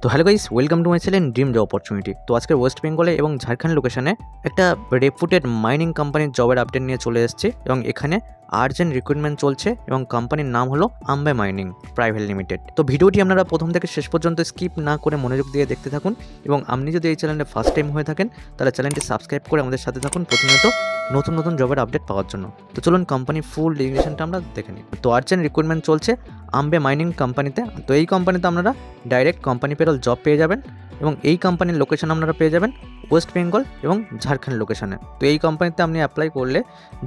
তো hello guys, welcome to my channel dream job opportunity. তো আজকে ওয়েস্ট বেঙ্গলে এবং ঝাড়খণ্ড লোকেশনে একটা রেপুটেড মাইনিং কোম্পানির জবের আপডেট নিয়ে চলে এসেছি এবং এখানে আর্জেন্ট রিক্রুটমেন্ট চলছে এবং কোম্পানির নাম হলো আম্বে মাইনিং প্রাইভেট লিমিটেড। তো ভিডিওটি আপনারা প্রথম থেকে শেষ পর্যন্ত স্কিপ না করে মনোযোগ দিয়ে দেখতে থাকুন এবং আপনি যদি এই চ্যানেলে ফার্স্ট টাইম হয়ে থাকেন তাহলে চ্যানেলটি সাবস্ক্রাইব করে আমাদের সাথে থাকুন প্রতিনিয়ত নতুন নতুন জবের আপডেট পাওয়ার জন্য। তো চলুন কোম্পানির ফুল ডিগ্রেশনটা আমরা দেখে নিই। তো আর্জেন্ট রিক্রুটমেন্ট চলছে আম্বে মাইনিং কোম্পানিতে। তো এই কোম্পানিতে আপনারা ডাইরেক্ট কোম্পানি পেরোল জব পেয়ে যাবেন এবং এই কোম্পানির লোকেশন আপনারা পেয়ে যাবেন ওয়েস্ট বেঙ্গল এবং ঝাড়খণ্ড লোকেশনে। তো এই কোম্পানিতে আপনি অ্যাপ্লাই করলে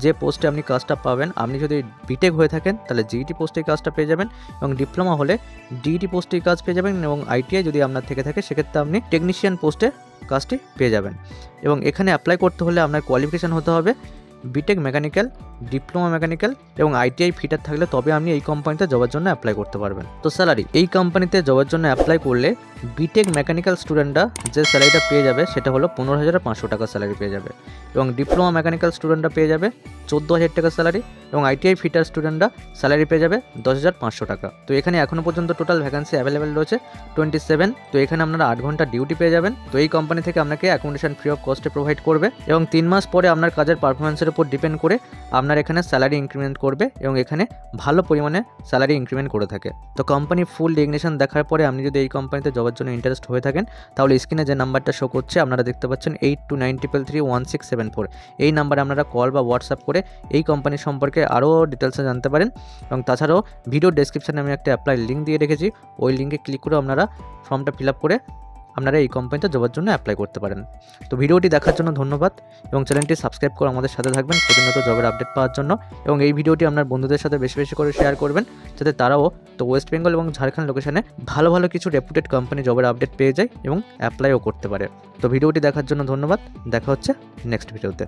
যে পোস্টে আপনি কাজটা পাবেন, আপনি যদি বিটেক হয়ে থাকেন তাহলে জিইটি পোস্টে কাজটা পেয়ে যাবেন এবং ডিপ্লোমা হলে ডিইটি পোস্টে কাজ পেয়ে যাবেন এবং আইটিআই যদি আপনার থেকে থাকে সেক্ষেত্রে আপনি টেকনিশিয়ান পোস্টে কাজটি পেয়ে যাবেন। এবং এখানে অ্যাপ্লাই করতে হলে আপনার কোয়ালিফিকেশান হতে হবে বিটেক মেকানিক্যাল, ডিপ্লোমা মেকানিক্যাল এবং আইটিআই ফিটার থাকলে তবে আপনি এই কোম্পানিতে জবের জন্য অ্যাপ্লাই করতে পারবেন। তো স্যালারি এই কোম্পানিতে জবের জন্য অ্যাপ্লাই করলে বিটেক মেকানিক্যাল স্টুডেন্টরা যে স্যালারিটা পেয়ে যাবে সেটা হলো 15,500 টাকা স্যালারি পেয়ে যাবে এবং ডিপ্লোমা মেকানিক্যাল স্টুডেন্টরা পেয়ে যাবে 14,000 টাকা স্যালারি এবং আইটিআই ফিটার স্টুডেন্টরা স্যালারি পেয়ে যাবে 10,500 টাকা। তো এখানে এখনও পর্যন্ত টোটাল ভ্যাকেন্সি অ্যাভেলেবেল রয়েছে 27। তো এখানে আপনারা 8 ঘন্টা ডিউটি পেয়ে যাবেন। তো এই কোম্পানি থেকে আপনাকে অ্যাকোমোডেশন ফ্রি অফ কস্টে প্রোভাইড করবে এবং 3 মাস পরে আপনার কাজের পারফরমেন্সের উপর ডিপেন্ড করে আপনার এখানে স্যালারি ইনক্রিমেন্ট করবে এবং এখানে ভালো পরিমাণে স্যালারি ইনক্রিমেন্ট করে থাকে। তো কোম্পানি ফুল ডিগনেশন দেখার পরে আপনি যদি এই কোম্পানিতে জবের জন্য ইন্টারেস্ট হয়ে থাকেন তাহলে স্ক্রিনে যে নাম্বারটা শো করছে আপনারা দেখতে পাচ্ছেন 8293331674, এই নাম্বারে আপনারা কল বা হোয়াটসঅ্যাপ করে এই কোম্পানি সম্পর্কে আরও ডিটেলসে জানতে পারেন। এবং তাছাড়াও ভিডিও ডেসক্রিপশানে আমি একটা অ্যাপ্লাই লিঙ্ক দিয়ে রেখেছি, ওই লিঙ্কে ক্লিক করে আপনারা ফর্মটা ফিল আপ করে আপনারা এই কোম্পানিতে জবের জন্য অ্যাপ্লাই করতে পারেন। তো ভিডিওটি দেখার জন্য ধন্যবাদ এবং চ্যানেলটি সাবস্ক্রাইব করে আমাদের সাথে থাকবেন প্রতিনিয়ত জবের আপডেট পাওয়ার জন্য এবং এই ভিডিওটি আপনার বন্ধুদের সাথে বেশি বেশি করে শেয়ার করবেন যাতে তারাও তো ওয়েস্ট বেঙ্গল এবং ঝাড়খণ্ড লোকেশনে ভালো ভালো কিছু রেপুটেড কোম্পানি জবের আপডেট পেয়ে যায় এবং অ্যাপ্লাইও করতে পারে। তো ভিডিওটি দেখার জন্য ধন্যবাদ, দেখা হচ্ছে নেক্সট ভিডিওতে।